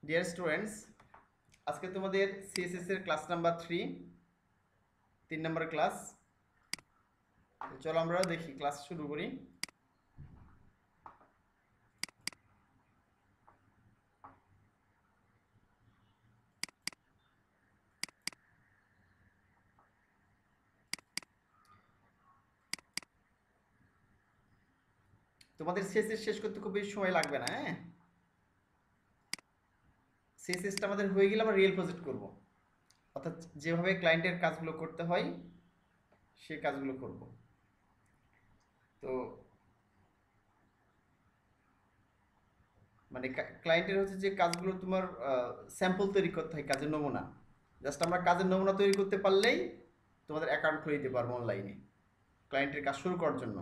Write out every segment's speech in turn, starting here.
Dear students, আজকে তোমাদের CSS এর ক্লাস নাম্বার 3 নম্বর ক্লাস। চলো আমরা দেখি ক্লাস শুরু করি। তোমাদের সিএসএস শেষ করতে খুব বেশি সময় লাগবে না। হ্যাঁ, সিএসএসটা আমাদের হয়ে গেলে আমরা রিয়েল প্রজেক্ট করব, অর্থাৎ যেভাবে ক্লায়েন্টের কাজগুলো করতে হয় সেই কাজগুলো করব। তো মানে ক্লায়েন্টের হচ্ছে যে কাজগুলো তোমার স্যাম্পল তৈরি করতে হয়, কাজের নমুনা। জাস্ট আমরা কাজের নমুনা তৈরি করতে পারলেই তোমাদের অ্যাকাউন্ট খুলে দিতে পারবো অনলাইনে ক্লায়েন্টের কাজ শুরু করার জন্য।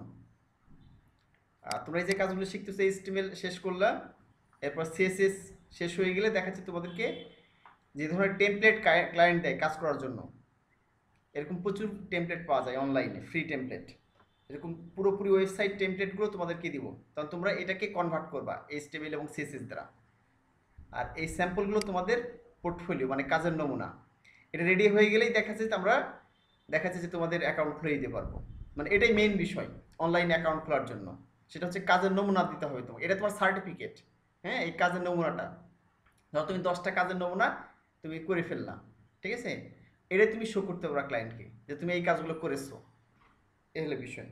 তোমরা এই যে কাজগুলো শিখতেছো, এইচটিএমএল শেষ করলা, এরপর সিএসএস শেষ হয়ে গেলে দেখাচ্ছি তোমাদেরকে যে ধরনের টেমপ্লেট ক্লায়েন্ট দেয় কাজ করার জন্য। এরকম প্রচুর টেমপ্লেট পাওয়া যায় অনলাইনে, ফ্রি টেমপ্লেট। এরকম পুরোপুরি ওয়েবসাইট টেমপ্লেটগুলো তোমাদেরকে দিব, তখন তোমরা এটাকে কনভার্ট করবা এইচটিএমএল এবং সিএসএস দ্বারা। আর এই স্যাম্পলগুলো তোমাদের পোর্টফোলিও মানে কাজের নমুনা। এটা রেডি হয়ে গেলেই দেখাচ্ছে যে আমরা দেখাচ্ছে যে তোমাদের অ্যাকাউন্ট খুলে দিতে পারবো। মানে এটাই মেইন বিষয় অনলাইন অ্যাকাউন্ট খোলার জন্য। সেটা হচ্ছে কাজের নমুনা দিতে হবে তোমাকে, এটা তোমার সার্টিফিকেট। হ্যাঁ, এই কাজের নমুনাটা ধরো তুমি 10টা কাজের নমুনা তুমি করে ফেললা, ঠিক আছে, এটা তুমি শো করতে পারো ক্লায়েন্টকে যে তুমি এই কাজগুলো করেছো। এ হলো বিষয়।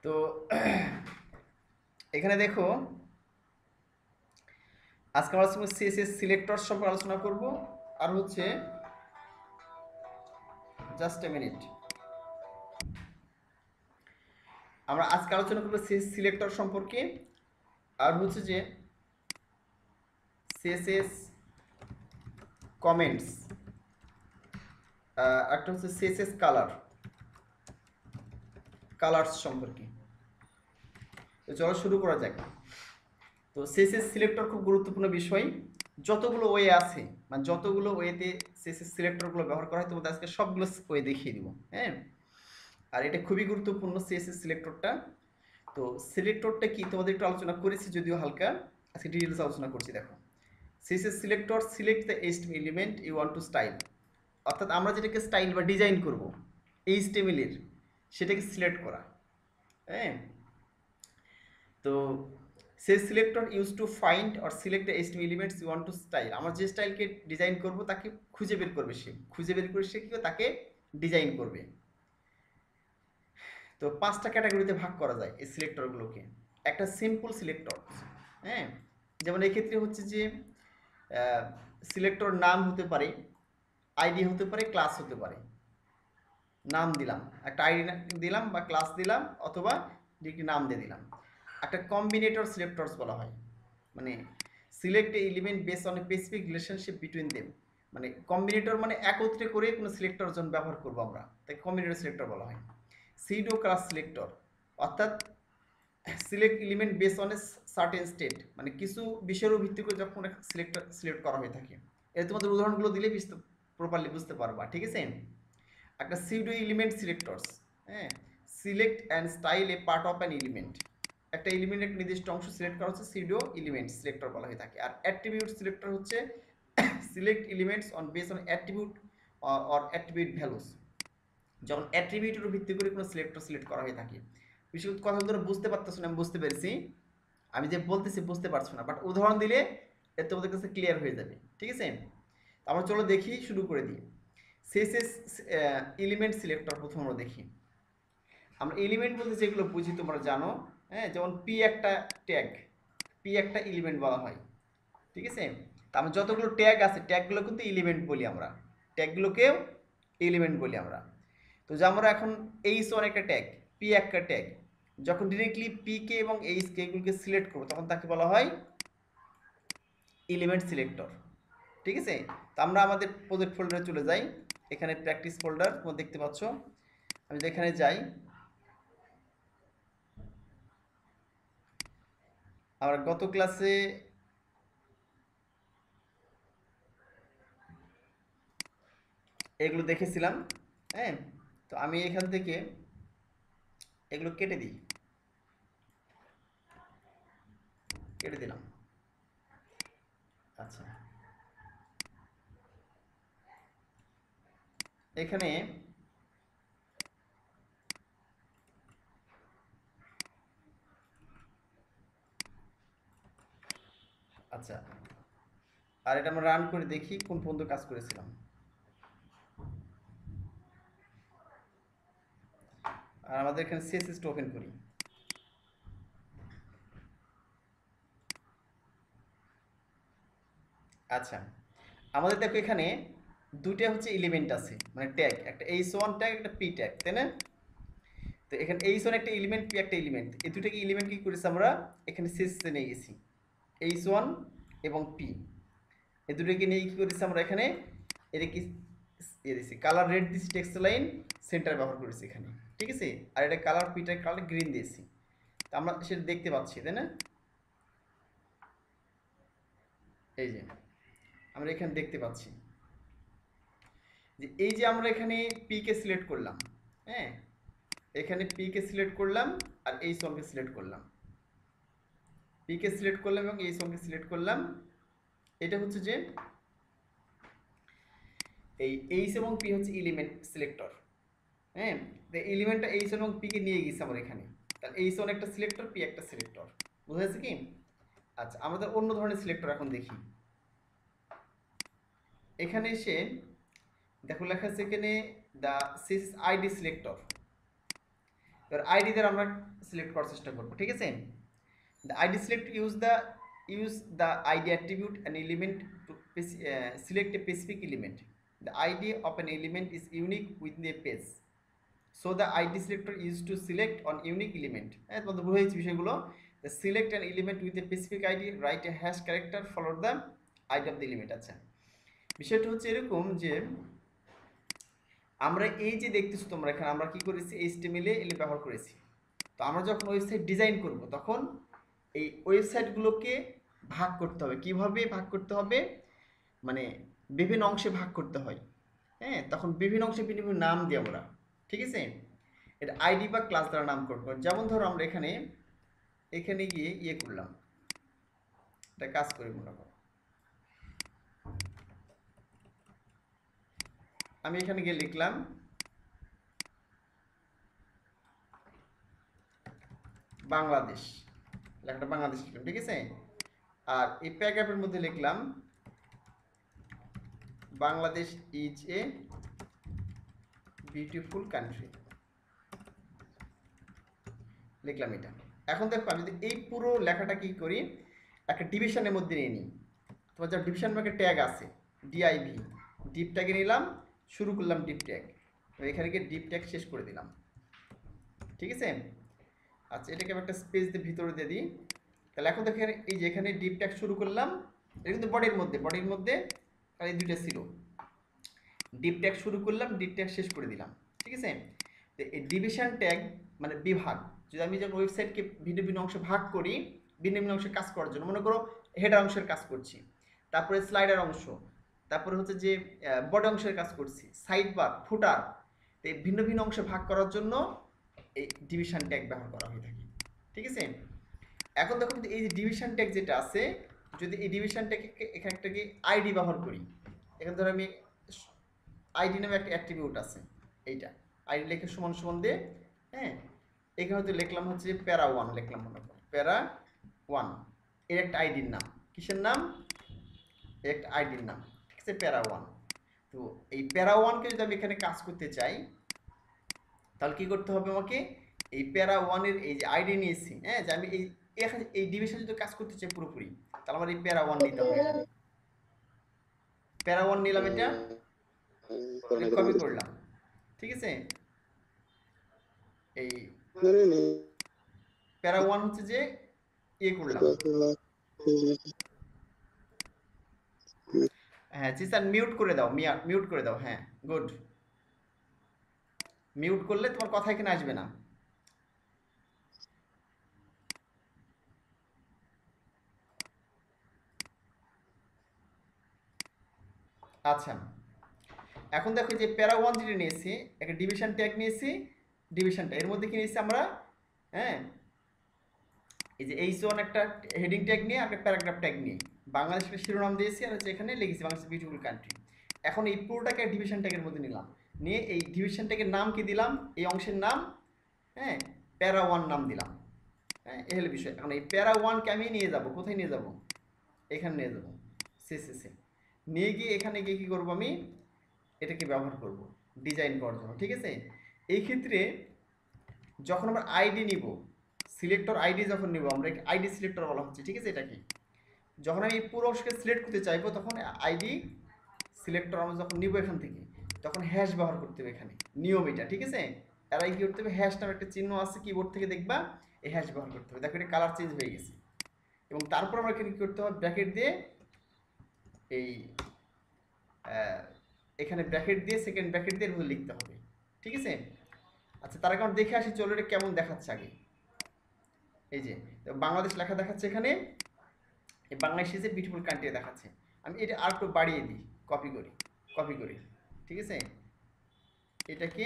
তো এখানে দেখো, আজকে আমরা সিএসএস সিলেক্টর সম্পর্কে আলোচনা করব। আর হচ্ছে জাস্ট এ মিনিট, আমরা আজকে আলোচনা করবো সিএসএস সিলেক্টর সম্পর্কে। আর হচ্ছে যে সিএসএস কমেন্টস, একটা হচ্ছে সিএসএস কালার্স সম্পর্কে। তো চলো শুরু করা যাক। তো সিএসএস সিলেক্টর খুব গুরুত্বপূর্ণ বিষয়। যতগুলো ওয়ে আছে, মানে যতগুলো ওয়েতে সিএসএস সিলেক্টরগুলো ব্যবহার করা হয় তোমাদের আজকে সবগুলো ওয়ে দেখিয়ে দিব। হ্যাঁ, আর এটা খুবই গুরুত্বপূর্ণ সিএসএস সিলেক্টরটা। তো সিলেক্টরটা কি তোমাদের একটু আলোচনা করেছি যদিও হালকা, আজকে ডিটেলস আলোচনা করছি। দেখো, CSS selector select the HTML element you want to style, অর্থাৎ আমরা যেটাকে স্টাইল বা ডিজাইন করব এইচটিএমএল এর, সেটাকে সিলেক্ট করা। হ্যাঁ, তো সে selector use to find or select the HTML elements you want to style, আমরা যে স্টাইলকে ডিজাইন করব তাকে খুঁজে বের করবে, সে খুঁজে বের করে সে কি তাকে ডিজাইন করবে। তো 5টা ক্যাটাগরিতে ভাগ করা যায় এই সিলেক্টরগুলোকে। একটা সিম্পল সিলেক্টর, হ্যাঁ, যেমন এক্ষেত্রে হচ্ছে যে সিলেক্টর নাম হতে পারে, আইডি হতে পারে, ক্লাস হতে পারে। নাম দিলাম, একটা আইডি দিলাম বা ক্লাস দিলাম, অথবা একটি নাম দিয়ে দিলাম। একটা কম্বিনেটর সিলেক্টরস বলা হয়, মানে select A element base on a specific relationship between them. মানে কম্বিনেটর মানে একত্রে করে কোনো সিলেক্টর যখন ব্যবহার করবো আমরা, তাই কম্বিনেটর সিলেক্টর বলা হয়। সিডো ক্লাস সিলেক্টর, অর্থাৎ select element base on a certain state, মানে কিছু বিষয়ের ভিত্তি করে যখন সিলেক্ট করা হয়ে থাকে। এটা তোমাদের উদাহরণগুলো দিলে প্রপারলি বুঝতে পারবা, ঠিক আছে। একটা সিউডো এলিমেন্ট সিলেক্টরস, হ্যাঁ, select and style A part of an element. একটা এলিমেন্টের একটা নির্দিষ্ট অংশ সিলেক্ট করা হচ্ছে সিউডো এলিমেন্ট সিলেক্টর বলা হয়ে থাকে। আর অ্যাট্রিবিউট সিলেক্টর হচ্ছে select elements on base on attribute or attribute values, যখন অ্যাট্রিবিউটের ভিত্তি করে কোনো সিলেক্টর সিলেক্ট করা হয়ে থাকে। বিশেষ কথা ধরে বুঝতে পারতেছো না, আমি বুঝতে পেরেছি, আমি যে বলতেছি বুঝতে পারছো না, বাট উদাহরণ দিলে এটা তোমাদের কাছে ক্লিয়ার হয়ে যাবে, ঠিক আছে। আমরা চলো দেখি, শুরু করে দিই। সিএসএস এলিমেন্ট সিলেক্টর প্রথম আমরা দেখি। আমরা এলিমেন্ট বলতে যেগুলো বুঝি তোমরা জানো, হ্যাঁ, যেমন পি একটা ট্যাগ, পি একটা এলিমেন্ট বলা হয়, ঠিক আছে। আমরা যতগুলো ট্যাগ আছে ট্যাগগুলো কিন্তু এলিমেন্ট বলি আমরা, ট্যাগগুলোকেও এলিমেন্ট বলি আমরা। তো যে আমরা এখন এইচ ওয়ান একটা ট্যাগ, পি একটা ট্যাগ, যখন ডিরেক্টলি পি কে এবং এইচ কে এগুলোকে সিলেক্ট করবো তখন তাকে বলা হয় এলিমেন্ট সিলেক্টর, ঠিক আছে। তো আমরা আমাদের প্রজেক্ট ফোল্ডারে চলে যাই, এখানে প্র্যাকটিস ফোল্ডার তোমরা দেখতে পাচ্ছ। আমি যেখানে যাই, আমরা গত ক্লাসে এগুলো দেখেছিলাম। হ্যাঁ, তো আমি এখান থেকে এগুলো কেটে দিই, কেটে দিলাম। আচ্ছা, এখানে আচ্ছা, আর এটা আমরা রান করে দেখি কোন পর্যন্ত কাজ করেছিলাম। আর আমাদের এখানে সিএসএস ওপেন করি। আচ্ছা, আমাদের দেখো এখানে দুইটা হচ্ছে এলিমেন্ট আছে, মানে ট্যাগ, একটা h1 ট্যাগ, একটা p ট্যাগ, তাই না? তো এখানে h1 একটা এলিমেন্ট, p একটা এলিমেন্ট, এই দুটাকে এলিমেন্ট কি করেছি আমরা এখানে সিএসএস নিয়ে গেছি, h1 এবং p, এই দুটোকে নিয়ে কি করেছি আমরা এখানে এটা কি দিয়েছি কালার রেড দিয়েছি, টেক্সট লাইন সেন্টার ব্যবহার করেছি এখানে, ঠিক আছে? আর এটা কালার পিটার কালার গ্রিন দিয়েছি, তো আমরা সেটা দেখতে পাচ্ছি, তাই না? এই যে আমরা এখানে দেখতে পাচ্ছি যে এই যে আমরা এখানে পি কে সিলেক্ট করলাম, হ্যাঁ, এখানে পি কে সিলেক্ট করলাম আর এই সলকে সিলেক্ট করলাম, পি কে সিলেক্ট করলাম এবং এই সলকে সিলেক্ট করলাম। এটা হচ্ছে যে এই এইচ এবং পি হচ্ছে এলিমেন্ট সিলেক্টর, হ্যাঁ, তো এলিমেন্টটা এইচ এবং পি কে নিয়ে গেছি আমরা এখানে, তাহলে এইচ ওয়ান একটা সিলেক্টর, পি একটা সিলেক্টর, বুঝা যাচ্ছে কি? আচ্ছা, আমাদের অন্য ধরনের সিলেক্টর এখন দেখি। এখানে এসে দেখো লেখা আছে এখানে দ্য সিস আইডি সিলেক্টর, এবার আইডি দ্বারা আমরা সিলেক্ট করার চেষ্টা করব, ঠিক আছে? The ID select use the id attribute an element to select a specific element. The id of an element is unique within a page, so the id selector is to select on unique element. হ্যাঁ, তোমাদের বুঝে গেছে বিষয়গুলো। The select an element with a specific id, write a hash character follow the id of the element। আচ্ছা, বিষয়টা হচ্ছে এরকম যে আমরা এই যে দেখতেছো তোমরা এখানে আমরা কি করেছি, HTML এ ব্যবহার করেছি। তো আমরা যখন ওয়েবসাইট ডিজাইন করব তখন এই ওয়েবসাইটগুলোকে ভাগ করতে হবে। কিভাবে ভাগ করতে হবে, মানে বিভিন্ন অংশে ভাগ করতে হয়, হ্যাঁ, তখন বিভিন্ন অংশে বিভিন্ন নাম দিই আমরা, ঠিক আছে? এটা আইডি বা ক্লাস দ্বারা নাম করতে হয়। যেমন ধরো আমরা এখানে এখানে গিয়ে ইয়ে করলাম, এটা কাজ করি মনে করো, আমি এখানে গিয়ে লিখলাম বাংলাদেশ, লেখাটা বাংলাদেশ লিখলাম, ঠিক আছে? আর এই প্যারাগ্রাফের মধ্যে লিখলাম Bangladesh is a beautiful country, লিখলাম এটা। এখন দেখো আমি যদি এই পুরো লেখাটা কি করি একটা ডিভিশনের মধ্যে নিয়ে নিই, তোমার যা ডিভিশন মার্কের ট্যাগ আছে ডিআইভি, ডিপ ট্যাগে নিলাম, শুরু করলাম ডিপ ট্যাগ, এখানে গিয়ে ডিপ ট্যাগ শেষ করে দিলাম, ঠিক আছে? আচ্ছা, এটাকে আমি একটা স্পেস দিয়ে ভিতরে দিয়ে দিই। তাহলে এখন দেখেন এই যে এখানে ডিপ ট্যাগ শুরু করলাম, এটা কিন্তু বডির মধ্যে এই দুইটা ছিল, ডিপ ট্যাগ শুরু করলাম, ডিপ ট্যাগ শেষ করে দিলাম, ঠিক আছে? তো এই ডিভিশন ট্যাগ মানে বিভাগ, যদি আমি যখন ওয়েবসাইটকে ভিন্ন ভিন্ন অংশে ভাগ করি ভিন্ন ভিন্ন অংশে কাজ করার জন্য, মনে করো হেডার অংশের কাজ করছি, তারপরে স্লাইডার অংশ, তারপরে হচ্ছে যে বডি অংশের কাজ করছি, সাইড বার, ফুটার, তো এই ভিন্ন ভিন্ন অংশে ভাগ করার জন্য এই ডিভিশন ট্যাগ ব্যবহার করা হয়ে থাকে, ঠিক আছে? এখন দেখো এই যে ডিভিশন ট্যাগ যেটা আছে, যদি এই ডিভিশন ট্যাগকে এখানে একটা কি আইডি ব্যবহার করি, এখানে ধরো আমি আইডি নামে একটা অ্যাট্রিবিউট আছে, এইটা আইডি লিখে সমান সমান দিয়ে, হ্যাঁ, এখানে হয়তো লিখলাম হচ্ছে প্যারা ওয়ান, লিখলাম মনে করো প্যারা ওয়ান, এর একটা আইডির নাম, কিসের নাম, এর একটা আইডির নাম, ঠিক আছে, প্যারা ওয়ান। তো এই প্যারা ওয়ানকে যদি আমি এখানে কাজ করতে চাই তাহলে কি করতে হবে আমাকে, এই প্যারা ওয়ানের এই যে আইডি নিয়েছি, হ্যাঁ, যে আমি এই ডিভিশন যদি কাজ করতে চাই পুরোপুরি, তাহলে আমার এই প্যারা ওয়ান নিতে হবে এখানে, প্যারা ওয়ান নিলাম, এটা কপি করলাম, ঠিক আছে? এই প্যারা ওয়ান হচ্ছে যে ইয়ে করলাম, হ্যাঁ জিসান মিউট করে দাও, মিউট করে দাও, হ্যাঁ গুড, মিউট করলে তোমার কথা এখানে আসবে না। আচ্ছা, এখন দেখো যে প্যারা ওয়ান যেটা নিয়েছি, একটা ডিভিশন ট্যাগ নিয়েছি। ডিভিশনটা এর মধ্যে কি নিয়েছি আমরা, হ্যাঁ, এই যে H1 একটা হেডিং ট্যাগ নিয়ে একটা প্যারাগ্রাফ ট্যাগ নিয়ে বাংলাদেশের শিরোনাম দিয়েছি, আর হচ্ছে এখানে লিখেছি বাংলাদেশ বিউটিফুল কান্ট্রি। এখন এই পুরোটাকে ডিভিশন ট্যাগের মধ্যে নিলাম, নিয়ে এই ডিভিশন ট্যাগের নাম কি দিলাম, এই অংশের নাম, হ্যাঁ, প্যারা ওয়ান নাম দিলাম। হ্যাঁ, এই হলো বিষয়। এখন এই প্যারা ওয়ানকে আমি নিয়ে যাব, কোথায় নিয়ে যাব, এখানে নিয়ে যাব, সি নিয়ে গিয়ে এখানে গিয়ে কী করবো, আমি এটাকে ব্যবহার করব ডিজাইন করার জন্য। ঠিক আছে, এই ক্ষেত্রে যখন আমরা আইডি নিব, সিলেক্টর আইডি যখন নিব, আমরা আইডি সিলেক্টর বলা হচ্ছে। ঠিক আছে, এটা কি, যখন আমি পুরো অংশকে সিলেক্ট করতে চাইবো তখন আইডি সিলেক্টর আমরা যখন নিব এখান থেকে, তখন হ্যাশ ব্যবহার করতে হবে। এখানে নিয়ম এটা। ঠিক আছে, আর কি করতে হবে, হ্যাশ নামে একটা চিহ্ন আছে কিবোর্ড থেকে দেখবা, এই হ্যাশ ব্যবহার করতে হবে। দেখো এটা কালার চেঞ্জ হয়ে গেছে। এবং তারপর আমরা এখানে কী করতে হবে, ব্র্যাকেট দিয়ে এই এখানে ব্র্যাকেট দিয়ে সেকেন্ড ব্র্যাকেট দিয়ে এর লিখতে হবে। ঠিক আছে, আচ্ছা তার আগে দেখে আসি চলো এটা কেমন দেখাচ্ছে আগে। এই যে বাংলাদেশ লেখা দেখাচ্ছে এখানে, এই Bangladesh is a beautiful country দেখাচ্ছে। আমি এটা আর একটু বাড়িয়ে দিই, কপি করি। ঠিক আছে, এটাকে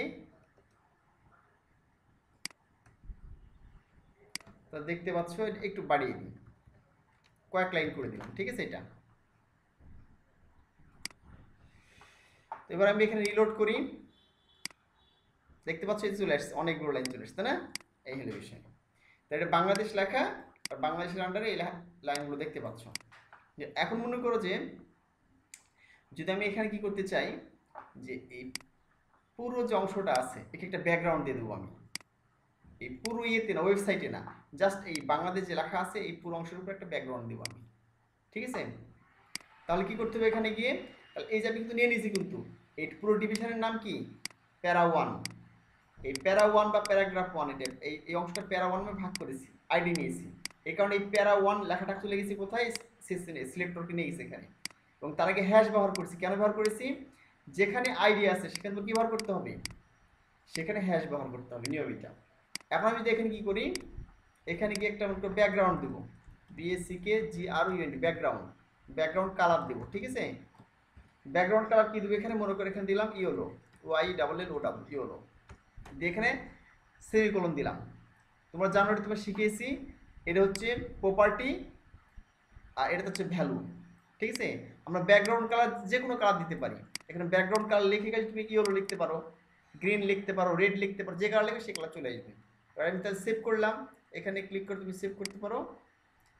তো দেখতে পাচ্ছ, একটু বাড়িয়ে দিই, কয়েক লাইন করে দিলাম। ঠিক আছে, এটা তো এবার আমি এখানে রিলোড করি, দেখতে পাচ্ছ এই চলে আসছে, অনেকগুলো লাইন চলে আসছে, তাই না? এই হলো বিষয়। তো এটা বাংলাদেশ লেখা, আর বাংলাদেশের আন্ডারে এই লাইনগুলো দেখতে পাচ্ছ। যে এখন মনে করো যে যদি আমি এখানে কি করতে চাই, যে এই পুরো যে অংশটা আছে একে একটা ব্যাকগ্রাউন্ড দিয়ে দেবো আমি, এই পুরো ইয়েতে না, ওয়েবসাইটে না, জাস্ট এই বাংলাদেশ যে লেখা আছে এই পুরো অংশের উপর একটা ব্যাকগ্রাউন্ড দেবো আমি। ঠিক আছে, তাহলে কি করতে হবে, এখানে গিয়ে তাহলে এই যে আমি কিন্তু নিয়ে নিয়েছি, কিন্তু এই পুরো ডিভিশনের নাম কি, প্যারা ওয়ান। এই প্যারা ওয়ান বা প্যারাগ্রাফ ওয়ান, এটা এই অংশটা প্যারা ওয়ান ভাগ করেছি, আইডি নিয়েছি। এই কারণে এই প্যারা ওয়ান লেখাটা চলে গেছি কোথায়, সিলেক্টরকে নিয়ে গেছি এখানে। এবং তার আগে হ্যাশ ব্যবহার করেছি, কেন ব্যবহার করেছি, যেখানে আইডি আছে সেখানে কি ব্যবহার করতে হবে, সেখানে হ্যাশ ব্যবহার করতে হবে নিয়মিত। এখন আমি যদি এখানে কি করি, এখানে গিয়ে একটা ব্যাকগ্রাউন্ড দেবো, BACKGROUND, ব্যাকগ্রাউন্ড কালার দেবো। ঠিক আছে, ব্যাকগ্রাউন্ড কালার কি দেবো, এখানে মনে করে এখানে দিলাম ইয়েলো, YLLOW, ইয়েলো দিয়ে এখানে সেমিকোলন দিলাম। তোমরা জানো, এটা তোমরা শিখিয়েছি, এটা হচ্ছে প্রপার্টি আর এটা হচ্ছে ভ্যালু। ঠিক আছে, আমরা ব্যাকগ্রাউন্ড কালার যে কোনো কালার দিতে পারি। এখানে ব্যাকগ্রাউন্ড কালার লিখে গেলে তুমি ইয়েলো লিখতে পারো, গ্রিন লিখতে পারো, রেড লিখতে পারো, যে কালার লিখবে সে কালার চলে আসবে। এবার আমি তাহলে সেভ করলাম, এখানে ক্লিক করে তুমি সেভ করতে পারো,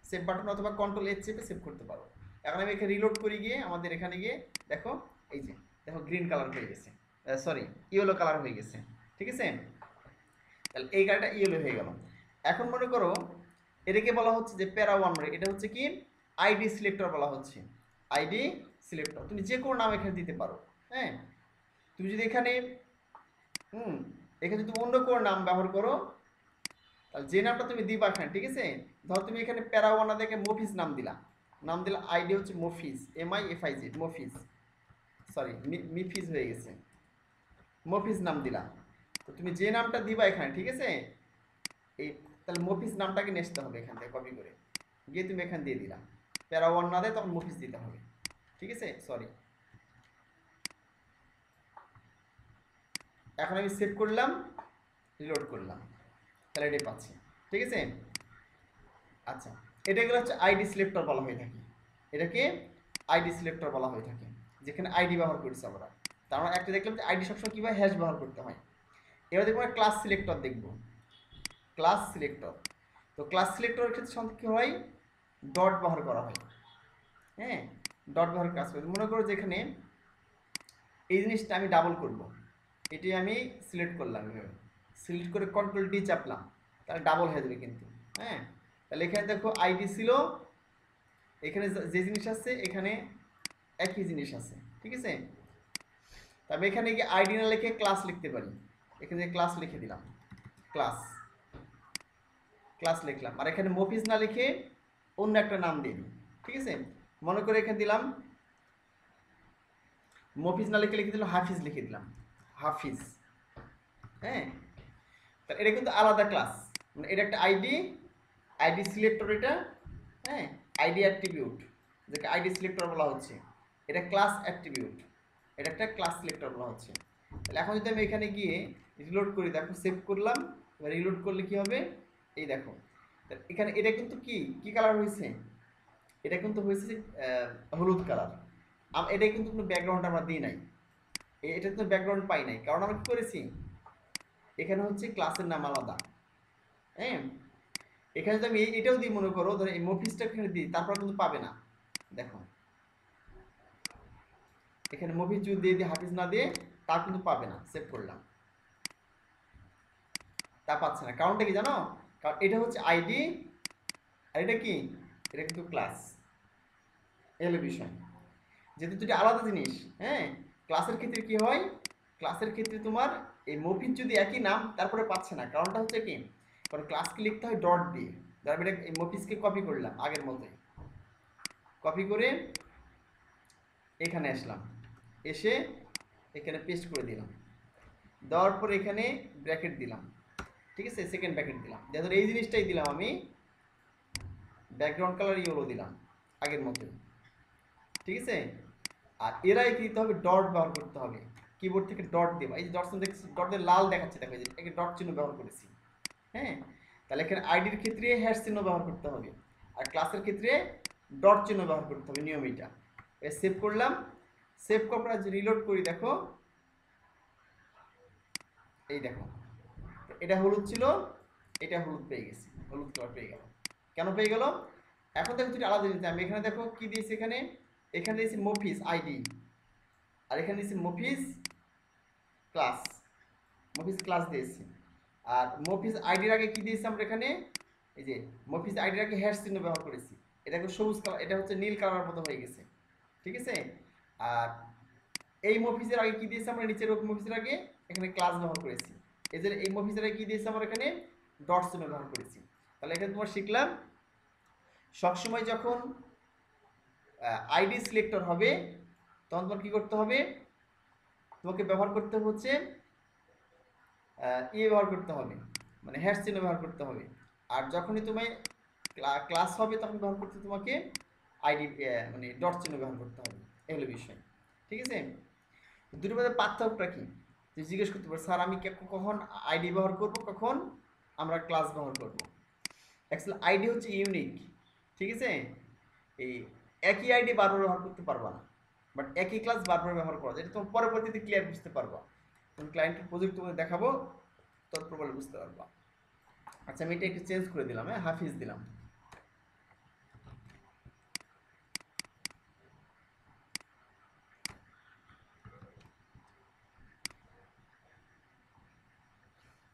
সেভ বাটন অথবা কন্ট্রোল-H চেপে সেভ করতে পারো। এখন আমি এখানে রিলোড করে গিয়ে আমাদের এখানে গিয়ে দেখো, এই যে দেখো গ্রিন কালার হয়ে গেছে, সরি ইয়েলো কালার হয়ে গেছে। ঠিক আছে, তাহলে এই কালারটা ইয়েলো হয়ে গেল। এখন মনে করো এটাকে বলা হচ্ছে যে প্যারা ওয়ান, এটা হচ্ছে কি আইডি সিলেক্টর বলা হচ্ছে। আইডি সিলেক্টর তুমি যে কোনো নাম এখানে দিতে পারো। হ্যাঁ, তুমি যদি এখানে এখানে যদি অন্য কোনো নাম ব্যবহার করো, তাহলে যে নামটা তুমি দিবা এখানে, ঠিক আছে, ধরো তুমি এখানে প্যারা ওয়ান দেখে মফিজ নাম দিলা, আইডি হচ্ছে মফিজ, MIFIZ, মফিজ, সরি মিফিজ হয়ে গেছে, মফিজ নাম দিলা। তো তুমি যে নামটা দিবা এখানে, ঠিক আছে, এই তাহলে মফিজ নামটাকে নিতে হবে এখান থেকে কপি করে গিয়ে তুমি এখানে দিয়ে দিলাম। প্যারা ওয়ান না দেয় তখন মফিজ দিতে হবে। ঠিক আছে, সরি, এখন আমি সেভ করলাম, রিলোড করলাম, তাহলে এটাই পাচ্ছি। ঠিক আছে, আচ্ছা এটাকে হচ্ছে আইডি সিলেক্টর বলা হয়ে থাকে, এটাকে আইডি সিলেক্টর বলা হয়ে থাকে, যেখানে আইডি ব্যবহার করছি আমরা। তার মানে একটা দেখলাম যে আইডি সবসময় কীভাবে হ্যাশ ব্যবহার করতে হয়। এবার দেখবো ক্লাস সিলেক্টর দেখবো, ক্লাস সিলেক্টর। তো ক্লাস সিলেক্টরের ক্ষেত্রে সঙ্গে কী হয়, ডট ব্যবহার করা হয়। হ্যাঁ, ডট ব্যবহার কাজ করে। মনে করো যেখানে এই জিনিসটা আমি ডাবল করব, এটি আমি সিলেক্ট করলাম, সিলেক্ট করে কন্ট্রোল-D চাপলাম, তাহলে ডাবল হয়ে যাবে কিন্তু। হ্যাঁ, তাহলে এখানে দেখো আইডি ছিল, এখানে যে জিনিস আছে এখানে একই জিনিস আছে। ঠিক আছে, তবে এখানে গিয়ে আইডি না লিখে ক্লাস লিখতে পারি, এখানে ক্লাস লিখে দিলাম, ক্লাস লিখলাম, আর এখানে মফিজ না লিখে অন্য একটা নাম দিয়ে দিই। ঠিক আছে, মনে করে এখানে দিলাম মফিজ না লিখে লিখে দিলাম হাফিজ, লিখে দিলাম হাফিজ। হ্যাঁ, তাহলে এটা কিন্তু আলাদা ক্লাস, মানে এটা একটা আইডি সিলেক্টর এটা। হ্যাঁ, আইডি অ্যাট্রিবিউট, যেটা আইডি সিলেক্টর বলা হচ্ছে, এটা ক্লাস অ্যাট্রিবিউট। এটা একটা ক্লাস সিলেক্টর বলা হচ্ছে। তাহলে এখন যদি আমি এখানে গিয়ে রিলোড করি, দেখো সেভ করলাম, এবার রিলোড করলে কি হবে, এই দেখো এখানে এটা কিন্তু কি কি কালার হয়েছে, এটা কিন্তু হয়েছে হলুদ কালার। এটা কিন্তু কোনো ব্যাকগ্রাউন্ড আমরা দিই নাই, এটা তো ব্যাকগ্রাউন্ড পাই নাই, কারণ আমরা কি করেছি, এখানে হচ্ছে ক্লাসের নাম আলাদা। হ্যাঁ, এখানে যদি আমি এটাও দিই, মনে করো ধরো এই মফিসটা এখানে দিই, তারপর কিন্তু পাবে না। দেখো এখানে মফিস যদি দিয়ে দিই, হাফিজ না দিয়ে, তা কিন্তু পাবে না। সেভ করলাম, তা পাচ্ছে না। কারণটা কি জানো, কারণ এটা হচ্ছে আইডি আর এটা কি, এটা কিন্তু ক্লাস। এলো বিষয়, যেহেতু দুটি আলাদা জিনিস। হ্যাঁ, ক্লাসের ক্ষেত্রে কি হয়, ক্লাসের ক্ষেত্রে তোমার এই মফিস যদি একই নাম তারপরে পাচ্ছে না, কারণটা হচ্ছে কি, কারণ ক্লাসকে লিখতে হয় ডট দিয়ে। তারপরে এটা এই মফিসকে কপি করলাম আগের মতোই, কপি করে এখানে আসলাম, এসে এখানে পেস্ট করে দিলাম, দেওয়ার পর এখানে ব্র্যাকেট দিলাম, ঠিক আছে, সেকেন্ড ব্র্যাকেট দিলাম, যেহেতু এই জিনিসটাই দিলাম আমি, ব্যাকগ্রাউন্ড কালার ইয়েলো দিলাম আগের মতোই, ঠিক আছে। আর এরাই কি দিতে হবে, ডট ব্যবহার করতে হবে, কিবোর্ড থেকে ডট দেবা। এই যে ডট দেখছি, ডটের লাল দেখাচ্ছে, দেখো যে এখানে ডট চিহ্ন ব্যবহার করেছি। হ্যাঁ, তাহলে এখানে আইডির ক্ষেত্রে হ্যাশ চিহ্ন ব্যবহার করতে হবে, আর ক্লাসের ক্ষেত্রে ডট চিহ্ন ব্যবহার করতে হবে, নিয়ম এটা। সেভ করলাম, সেভ করার পর রিলোড করি, দেখো এই দেখো এটা হলুদ ছিল, এটা হলুদ পেয়ে গেছি, হলুদ কালার পেয়ে গেল। কেন পেয়ে গেল, এখন দেখো দুটো আলাদা জিনিস। আমি এখানে দেখো কি দিয়েছি, এখানে এখানে দিয়েছি মফিস আইডি, আর এখানে দিয়েছি মফিস ক্লাস, মফিস ক্লাস দিয়েছি। আর মফিস আইডির আগে কি দিয়েছি আমরা এখানে, এই যে মফিস আইডির আগে হ্যাশ চিহ্ন ব্যবহার করেছি, এটাকে সবুজ কালার, এটা হচ্ছে নীল কালার মতো হয়ে গেছে, ঠিক আছে। আর এই মফিসের আগে কি দিয়েছি আমরা, নিচের মফিসের আগে এখানে ক্লাস ব্যবহার করেছি, এই যে এই মফিসের আগে কি দিয়েছি আমরা এখানে ডট চিহ্ন ব্যবহার করেছি। তাহলে এখানে তোমার শিখলাম, সবসময় যখন আইডি সিলেক্টর হবে তখন তোমার কি করতে হবে, তোমাকে ব্যবহার করতে হচ্ছে ব্যবহার করতে হবে, মানে হ্যাশ চিহ্ন ব্যবহার করতে হবে। আর যখনই তুমি ক্লাস হবে তখন ব্যবহার করতে তোমাকে আইডি মানে ডট চিহ্ন ব্যবহার করতে হবে, এগুলো বিষয়, ঠিক আছে। দুটোর মধ্যে পার্থক্যটা কি, যে জিজ্ঞেস করতে পারো স্যার আমি কখন আইডি ব্যবহার করব, কখন আমরা ক্লাস ব্যবহার করব। অ্যাকচুয়ালি আইডি হচ্ছে ইউনিক, ঠিক আছে। এই একই আইডি বারবার ব্যবহার করতে পারবা না, বাট একই ক্লাস বারবার ব্যবহার করা যায়, এটা তোমার পরবর্তীতে ক্লিয়ার বুঝতে পারবা, তুমি ক্লায়েন্টের প্রজেক্ট তোমাদের দেখাবো, তৎপর বলে বুঝতে পারবা। আচ্ছা আমি এটা একটু চেঞ্জ করে দিলাম, হ্যাঁ হাফিজ দিলাম।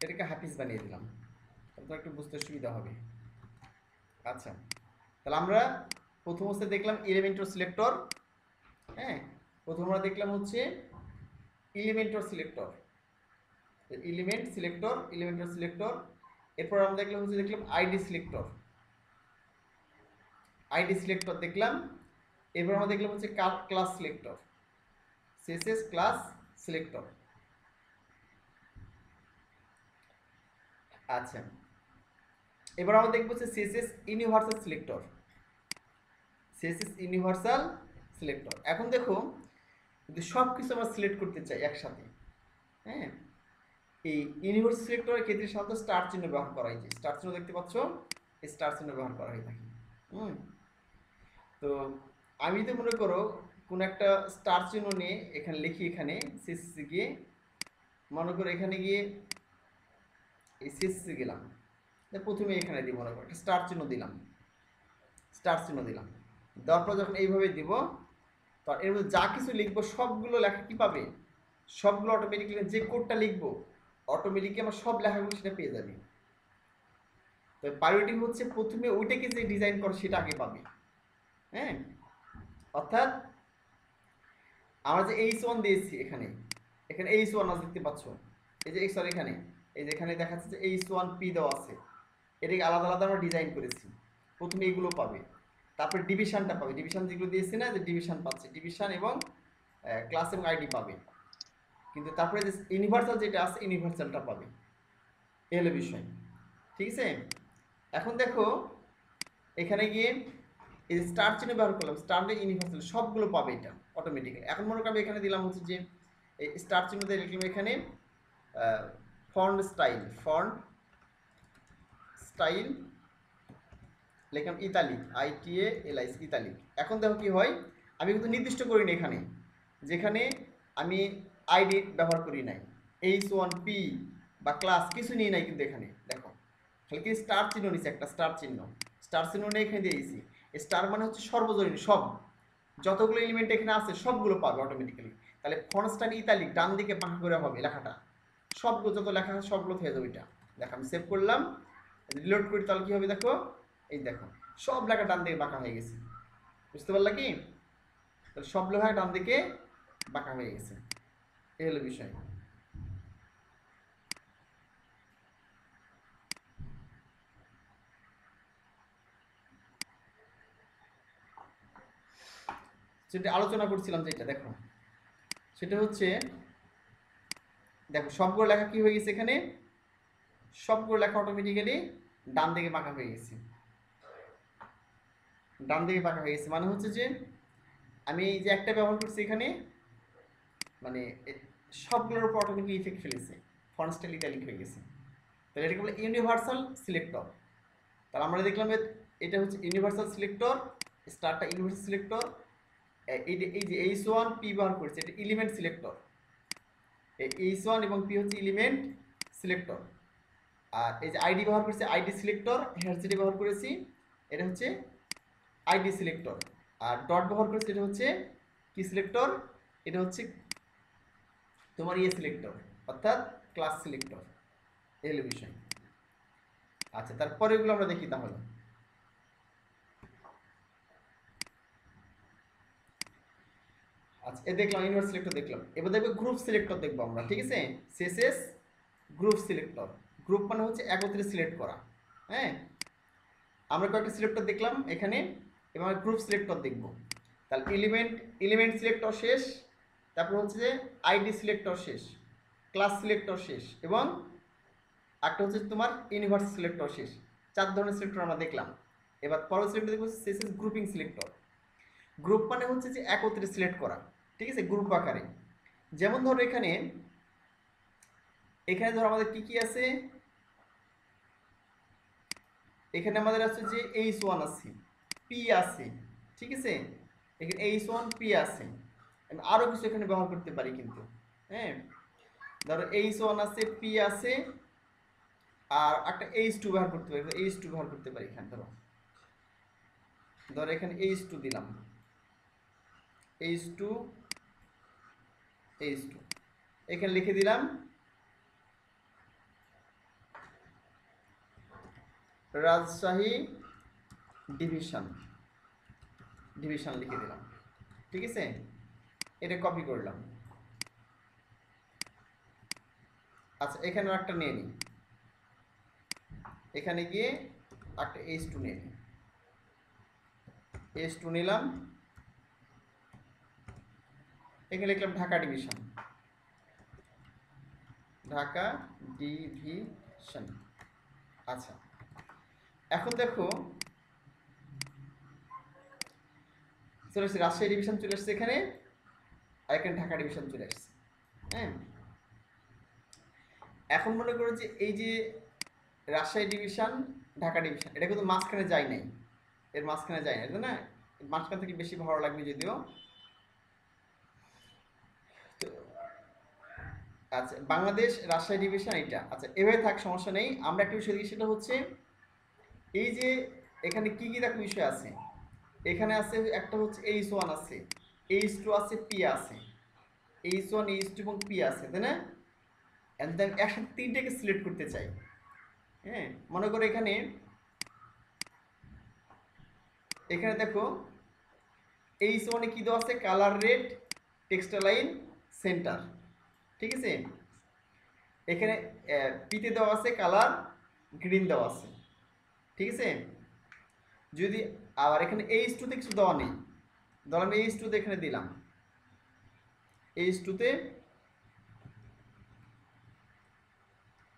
এটাকে হাফিজ বানিয়ে দিলাম, তারপর একটু বুঝতে সুবিধা হবে। আচ্ছা, তাহলে আমরা প্রথম অবস্থায় দেখলাম এলিমেন্টর সিলেক্টর। হ্যাঁ, প্রথম আমরা দেখলাম হচ্ছে এলিমেন্টর সিলেক্টর, এলিমেন্টর সিলেক্টর। এরপর আমরা দেখলাম হচ্ছে আইডি সিলেক্টর দেখলাম। এরপর আমরা দেখলাম হচ্ছে class selector, CSS class selector. আচ্ছা, এবার আমরা দেখবো হচ্ছে সিএসএস ইউনিভার্সাল সিলেক্টর। এখন দেখো যদি সব কিছু আমরা সিলেক্ট করতে চাই একসাথে, হ্যাঁ, এই ইউনিভার্সাল সিলেক্টরের ক্ষেত্রে সাধারণত স্টার চিহ্ন ব্যবহার করা হয়, যে স্টার চিহ্ন দেখতে পাচ্ছ, এই স্টার চিহ্ন ব্যবহার করা হয়ে থাকে। তো আমি যদি মনে করো কোন একটা স্টার চিহ্ন নিয়ে এখানে লিখি, এখানে সিএসসি গিয়ে মনে করো এখানে গিয়ে এই সিএসসি গেলাম, প্রথমে এখানে দিব, মনে করো একটা স্টার চিহ্ন দিলাম, দেওয়ার পর যখন এইভাবে দিব, তো এর মধ্যে যা কিছু লিখবো সবগুলো লেখা কি পাবে, সবগুলো অটোমেটিক্যালি যে কোডটা লিখবো অটোমেটিকলি আমার সব লেখাগুলো সেটা পেয়ে যাবে। তো প্রায়োরিটি হচ্ছে প্রথমে ওইটাকে যে ডিজাইন করো সেটা আগে পাবে। হ্যাঁ, অর্থাৎ আমরা যে H1 দিয়েছি এখানে H1 আজ দেখতে পাচ্ছ, এই যে সরি এখানে এই যে এখানে দেখাচ্ছে যে H1P দেওয়া আছে, এটাকে আলাদা আলাদা আমরা ডিজাইন করেছি। প্রথমে এগুলো পাবে, তারপরে ডিভিশনটা পাবে, ডিভিশন যেগুলো দিয়েছি না, যে ডিভিশন পাচ্ছে, ডিভিশন এবং ক্লাস এবং আইডি পাবে। কিন্তু তারপরে যে ইউনিভার্সাল যেটা আছে ইউনিভার্সালটা পাবে, এই বিষয়, ঠিক আছে। এখন দেখো এখানে গিয়ে এই যে স্টার চিহ্ন ব্যবহার করলাম, স্টারটা ইউনিভার্সাল সবগুলো পাবে এটা অটোমেটিক্যালি। এখন মনে করি এখানে দিলাম হচ্ছে যে এই স্টার চিহ্ন দিয়ে লিখলাম এখানে ফন্ট স্টাইল লিখলাম ইতালিক, ITALIC ইতালিক। এখন দেখো কি হয়, আমি কিন্তু নির্দিষ্ট করিনি এখানে, যেখানে আমি আইডি ব্যবহার করি নাই, H1P বা ক্লাস কিছু নিয়ে নাই, কিন্তু এখানে দেখো খালি কি স্টার চিহ্ন নিচ্ছে, একটা স্টার চিহ্ন নিয়ে এখানে দিয়ে দিয়েছি। স্টার মানে হচ্ছে সর্বজনীন, সব যতগুলো এলিমেন্ট এখানে আছে সবগুলো পাবে অটোমেটিক্যালি। তাহলে ফন্ট স্টাইল ইতালিক ডান দিকে বাঁকা করে হবে লেখাটা, সবগুলো যত লেখা আছে সবগুলো হয়ে যাবে। এটা দেখো আমি সেভ করলাম, রিলোড করি, তাহলে কি হবে দেখো, এই দেখো সব লেখা ডান দিকে বাঁকা হয়ে গেছে। বুঝতে পারলা কি? তাহলে সব লেখা ডান দিকে বাঁকা হয়ে গেছে, এই হলো বিষয়। যেটা আলোচনা করছিলাম যেটা দেখো, সেটা হচ্ছে দেখো সবগুলো লেখা কি হয়ে গেছে, এখানে সবগুলো লেখা অটোমেটিক্যালি ডান দিকে বাঁকা হয়ে গেছে। ডান দিকে বাঁকা হয়ে গেছে মানে হচ্ছে যে আমি এই যে একটা ব্যবহার করছি এখানে, মানে সবগুলোর উপর অটোমেটিক ইফেক্ট ফেলেছে, ফন্ট স্টাইল ইটালিক হয়ে গেছে। তাহলে এটাকে বলে ইউনিভার্সাল সিলেক্টর। তাহলে আমরা দেখলাম এটা হচ্ছে ইউনিভার্সাল সিলেক্টর, স্টারটা ইউনিভার্সাল সিলেক্টর। এই যে H1P ব্যবহার করছে, এটা এলিমেন্ট সিলেক্টর। H1 এবং P হচ্ছে এলিমেন্ট সিলেক্টর। আর এই যে আইডি ব্যবহার করছে, আইডি সিলেক্টর। যেটা ব্যবহার করেছি এটা হচ্ছে আইডি সিলেক্টর। আর ডট ব্যবহার করেছি, এটা হচ্ছে কি সিলেক্টর, এটা হচ্ছে তোমার সিলেক্টর, অর্থাৎ ক্লাস সিলেক্টর। এই হলো বিষয়। আচ্ছা, তারপরে এগুলো আমরা দেখি তাহলে। আচ্ছা, দেখলাম ইউনিভার্স সিলেক্টর দেখলাম, এবার দেখবো গ্রুপ সিলেক্টর দেখবো আমরা, ঠিক আছে। CSS গ্রুপ সিলেক্টর, গ্রুপ মানে হচ্ছে একত্রে সিলেক্ট করা। হ্যাঁ, আমরা কয়েকটা সিলেক্টর দেখলাম এখানে, এবার গ্রুপ সিলেক্টর দেখব। তাহলে এলিমেন্ট সিলেক্টর শেষ, তারপর হচ্ছে যে আইডি সিলেক্টর শেষ, ক্লাস সিলেক্টর শেষ, এবং একটা হচ্ছে তোমার ইউনিভার্স সিলেক্টর শেষ। 4 ধরনের সিলেক্টর আমরা দেখলাম। এবার পরের সিলেক্টর দেখবো CSS গ্রুপিং সিলেক্টর। গ্রুপ মানে হচ্ছে যে একত্রে সিলেক্ট করা, ঠিক আছে, গ্রুপ আকারে। যেমন ধরো এখানে ধরো আমাদের কি কি আছে, এখানে আমাদের আছে যে H1 আছে, P আছে, ঠিক আছে, এখানে H1P আছে। আমি আরো কিছু এখানে ব্যবহার করতে পারি কিন্তু। হ্যাঁ, ধরো H1 আছে, P আছে, আর একটা H2 ব্যবহার করতে পারি, H2 ব্যবহার করতে পারি এখানে। ধরো এখানে H2 দিলাম, H2 এখানে লিখে দিলাম রাজশাহী ডিভিশন লিখে দিলাম, ঠিক আছে। এটা কপি করলাম। আচ্ছা, এখানে একটা নিয়ে নিই, এখানে গিয়ে একটা H2 নিয়ে নিই, H2 নিলাম, এখানে লিখলাম ঢাকা ডিভিশন। আচ্ছা, এখন দেখো চলে এসছে, রাজশাহী ডিভিশন চলে এসছে এখানে, আর এখানে ঢাকা ডিভিশন চলে এসছে। হ্যাঁ, এখন মনে করো যে এই যে রাজশাহী ডিভিশন, ঢাকা ডিভিশন, এটা কিন্তু মাঝখানে যায় নাই, এর মাঝখানে যায় না, তাই না? মাঝখান থেকে বেশি ভালো লাগবে যদিও। আচ্ছা, বাংলাদেশ রাজশাহী ডিভিশন এটা। আচ্ছা, এভাবে থাক, সমস্যা নেই। আমরা একটা বিষয় দেখি, সেটা হচ্ছে এই যে এখানে কি কি দেখো বিষয় আছে। এখানে আছে একটা হচ্ছে H1 আছে, H2 আছে, P আছে, H1 H2 এবং P আছে, তাই না? একসাথে তিনটাকে সিলেক্ট করতে চাই। হ্যাঁ, মনে করো এখানে দেখো H1 এ কি দেওয়া আছে, colour red, text line, centre, ঠিক আছে। এখানে পিতে দেওয়া আছে কালার গ্রিন দেওয়া আছে, ঠিক আছে। যদি আবার এখানে H2 তে কিছু দেওয়া নেই, ধরো আমি H2 তে এখানে দিলাম, H2 তে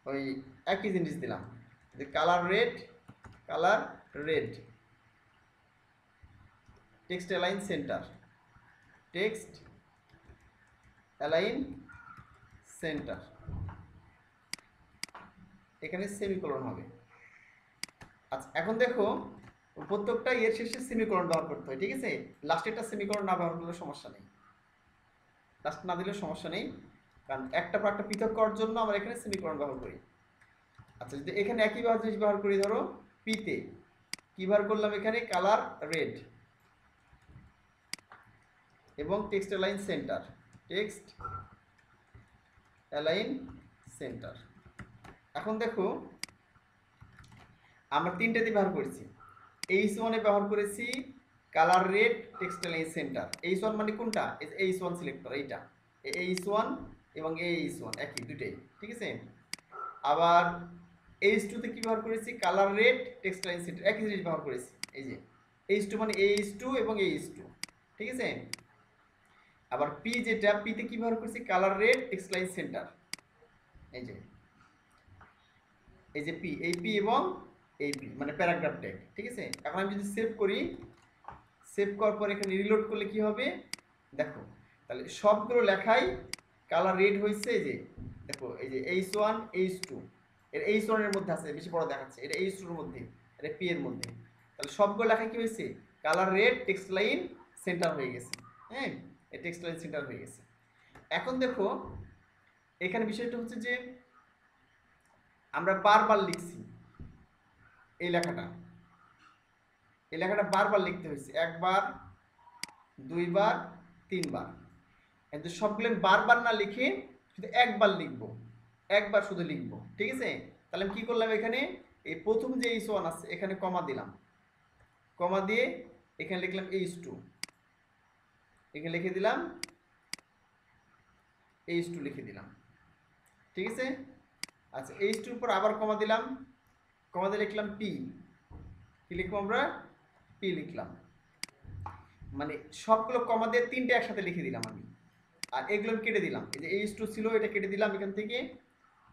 ওই একই জিনিস দিলাম, যে colour red, text align centre, text align centre, এখানে সেমিকোলন হবে। আচ্ছা এখন দেখো প্রত্যেকটা এর শেষে সেমিকোলন ব্যবহার করতে হয়, ঠিক আছে? লাস্টেরটা সেমিকোলন না ব্যবহার করলে সমস্যা নেই, লাস্ট না দিলে সমস্যা নেই, কারণ একটা পর একটা পৃথক করার জন্য আমরা এখানে সেমিকোলন ব্যবহার করি। আচ্ছা যদি এখানে একই জিনিস ব্যবহার করি, ধরো পিতে কি ব্যবহার করলাম, এখানে কালার রেড এবং text align centre, text align centre. এখন দেখো আমরা তিনটাতে ব্যবহার করেছি, H1 এ ব্যবহার করেছি colour red text align centre. H1 মানে কোনটা? H1 সিলেক্টর, এইটা H1 এবং H1 একই দুটেই, ঠিক আছে? আবার H2 তে কি ব্যবহার করেছি? Colour red text align centre, একই জিনিস ব্যবহার করেছি। এই যে H2 মানে H2 এবং H2, ঠিক আছে? আবার P যেটা, P তে কি ব্যবহার করেছি? Colour red text align centre, এই যে P, এই P এবং এই P মানে প্যারাগ্রাফ ট্যাগ, ঠিক আছে? এখন আমি যদি সেভ করি, সেভ করার পর এখানে রিলোড করলে কি হবে দেখো, তাহলে সবগুলো লেখাই কালার রেড হয়েছে। এই যে দেখো, এই যে H1 H2 এর H1 এর মধ্যে আছে, বেশি বড় দেখাচ্ছে, এটা H2 এর মধ্যে, এটা P এর মধ্যে, তাহলে সবগুলো লেখা কি হয়েছে? Colour red text line centre হয়ে গেছে। হ্যাঁ, এই টেক্সট লাইন সেন্টার হয়ে গেছে। এখন দেখো এখানে বিষয়টা হচ্ছে যে আমরা বারবার লিখছি এই লেখাটা, এই লেখাটা বারবার লিখতে হয়েছে, একবার, দুইবার, তিনবার, কিন্তু সবগুলো বারবার না লিখে শুধু একবার লিখবো, একবার শুধু লিখবো, ঠিক আছে? তাহলে আমি কি করলাম, এখানে এই প্রথম যে H1 আছে এখানে কমা দিলাম, কমা দিয়ে এখানে লিখলাম H2, এখানে লিখে দিলাম H2 লিখে দিলাম, ঠিক আছে? আচ্ছা H2 এর পর আবার কমা দিলাম, কমা দিয়ে লিখলাম P, কি লিখবো আমরা? P লিখলাম, মানে সবগুলো কমা দিয়ে তিনটে একসাথে লিখে দিলাম আমি। আর এগুলো আমি কেটে দিলাম, এই যে H2 ছিল এটা কেটে দিলাম এখান থেকে,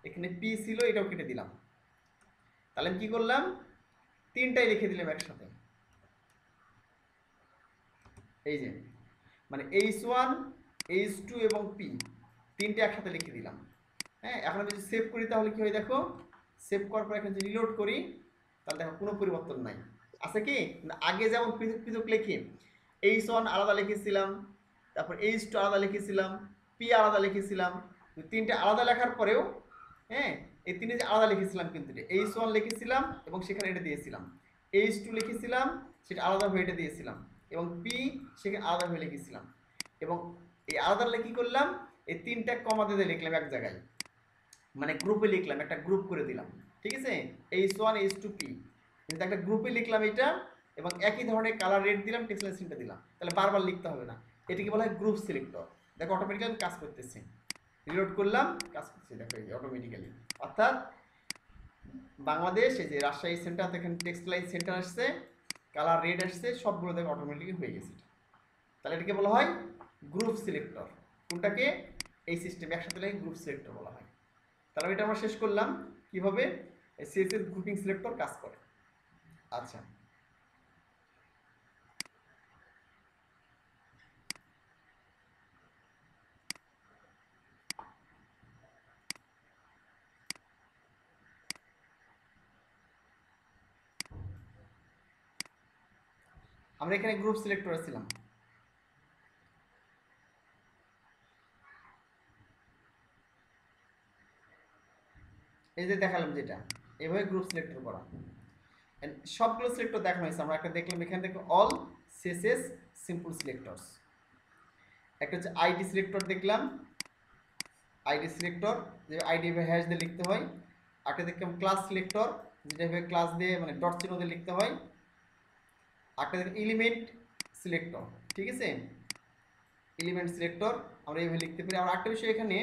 এখানে P ছিল এটাও কেটে দিলাম। তাহলে আমি কি করলাম, তিনটাই লিখে দিলাম একসাথে, এই যে মানে H1 H2 এবং P তিনটে একসাথে লিখে দিলাম। হ্যাঁ, এখন আমি যদি সেভ করি তাহলে কি হয় দেখো, সেভ করার পর এখন যদি রিলোড করি তাহলে দেখো কোনো পরিবর্তন নাই, আছে কি? আগে যেমন পৃথক পৃথক লিখে H1 আলাদা লিখেছিলাম, তারপর H2 আলাদা লিখেছিলাম, P আলাদা লিখেছিলাম, তিনটে আলাদা লেখার পরেও, হ্যাঁ এই তিনটে যে আলাদা লিখেছিলাম, কিন্তু H1 লিখেছিলাম এবং সেখানে এটা দিয়েছিলাম, H2 লিখেছিলাম সেটা আলাদা হয়ে এটা দিয়েছিলাম, এবং P সেখানে আলাদা হয়ে লিখেছিলাম, এবং এই আলাদা লিখে কি করলাম, এই তিনটা কমা দিয়ে লিখলাম এক জায়গায়, মানে গ্রুপে লিখলাম, একটা গ্রুপ করে দিলাম, ঠিক আছে? H1 H2 P কিন্তু একটা গ্রুপে লিখলাম এটা, এবং একই ধরনের কালার রেড দিলাম, টেক্সট লাইনটা দিলাম, তাহলে বারবার লিখতে হবে না। এটাকে বলা হয় গ্রুপ সিলেক্টর। দেখো অটোমেটিক্যালি কাজ করতেছে, রিলোড করলাম কাজ করছে, দেখো এই যে অটোমেটিক্যালি। অর্থাৎ বাংলাদেশ এই যে রাজশাহী সেন্টার, এখানে টেক্সট লাইন সেন্টার আসছে, কালার রেড আসছে, সবগুলো দেখো অটোমেটিক্যালি হয়ে গেছে। তাহলে এটাকে বলা হয় গ্রুপ সিলেক্টর। কোনটাকে? এই সিস্টেমে একসাথে লাগে গ্রুপ সিলেক্টর বলা হয়। তাহলে এটা আমরা শেষ করলাম কিভাবে সিএসএস গ্রুপিং সিলেক্টর কাজ করে। আচ্ছা আমরা এখানে গ্রুপ সিলেক্টর ছিলাম, এই যে দেখালাম যেটা, এভাবে গ্রুপ সিলেক্টর করা। সবগুলো সিলেক্টর দেখানো হয়েছে, আমরা একটা দেখলাম এখানে দেখো অল সিএসএস সিম্পল সিলেক্টরস, একটা হচ্ছে আইডি সিলেক্টর দেখলাম, আইডি সিলেক্টর যে আইডি হ্যাশ দিয়ে লিখতে হয়, একটা দেখলাম ক্লাস সিলেক্টর যেটা এভাবে ক্লাস দিয়ে মানে ডট চিহ্ন দিয়ে লিখতে হয়, একটা দেখলাম এলিমেন্ট সিলেক্টর, ঠিক আছে? এলিমেন্ট সিলেক্টর আমরা এইভাবে লিখতে পারি। আর একটা বিষয় এখানে,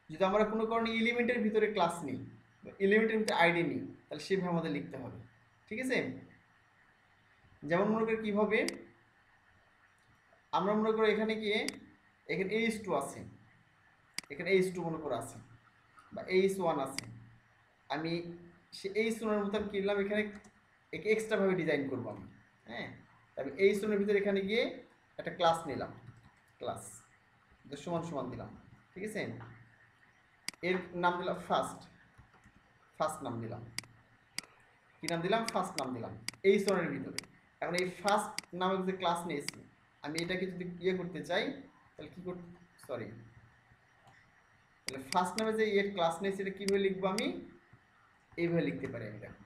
যদি আমরা কোনো কারণে এলিমেন্টের ভিতরে ক্লাস নিই, এলিমেন্টের ভিতরে আইডি নিই, তাহলে সেভাবে আমাদের লিখতে হবে, ঠিক আছে? যেমন মনে করি কীভাবে, আমরা মনে করি এখানে গিয়ে এখানে H2 আছে, এখানে H2 মনে করে আছে, বা H1 আছে, আমি সে H1 এর মতন কিনলাম, এখানে একে এক্সট্রাভাবে ডিজাইন করবো আমি। হ্যাঁ, তবে এই স্টোনের ভিতরে এখানে গিয়ে একটা ক্লাস নিলাম, ক্লাস সমান সমান দিলাম, ঠিক আছে। এর নাম দিলাম ফার্স্ট, ফার্স্ট নাম দিলাম, কি নাম দিলাম, ফার্স্ট নাম দিলাম এই স্টোনের ভিতরে। এখন এই ফার্স্ট নামক যে ক্লাস নিয়েছি আমি এটাকে যদি ইয়ে করতে চাই তাহলে কি করতে, সরি, তাহলে ফার্স্ট নামে যে ইয়ে ক্লাস নিয়েছি এটা কীভাবে লিখবো, আমি এইভাবে লিখতে পারি আমি, দেখো।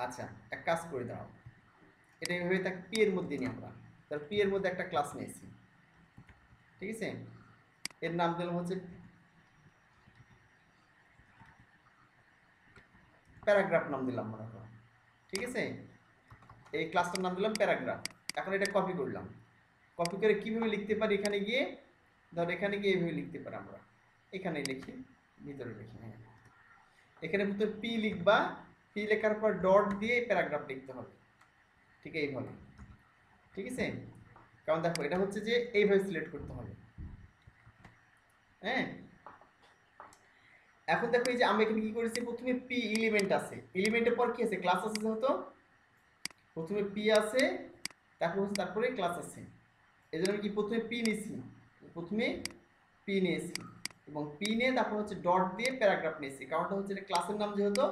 আচ্ছা এক কাজ করে দাও, এটা এইভাবে তাকে পি এর মধ্যে নিই আমরা, তার পি এর মধ্যে একটা ক্লাস নিয়েছি, ঠিক আছে। এর নাম দিলাম হচ্ছে প্যারাগ্রাফ নাম দিলাম মনে করো, ঠিক আছে। এই ক্লাসটার নাম দিলাম প্যারাগ্রাফ। এখন এটা কপি করলাম, কপি করে কিভাবে লিখতে পারি, এখানে গিয়ে ধর এখানে গিয়ে এইভাবে লিখতে পারি আমরা, এখানে লিখি, ভিতরে লিখি, হ্যাঁ এখানে ভিতরে পি লিখবা, পি লেখার পর ডট দিয়ে প্যারাগ্রাফ লিখতে হবে, ঠিক এইভাবে, ঠিক আছে। কারণ দেখো এটা হচ্ছে যে এইভাবে সিলেক্ট করতে হবে, হ্যাঁ। এখন দেখো এই যে আমরা এখানে কি করেছি, প্রথমে পি এলিমেন্ট আছে, এলিমেন্টের পর কি আছে, ক্লাস আছে, যেহেতু প্রথমে পি আছে, তারপরে ক্লাস আছে, এই জন্য আমি কি প্রথমে পি নিয়েছি, প্রথমে পি নিয়েছি এবং পি নিয়ে তারপর হচ্ছে ডট দিয়ে প্যারাগ্রাফ নিয়েছি, কারণটা হচ্ছে এটা ক্লাসের নাম যেহেতু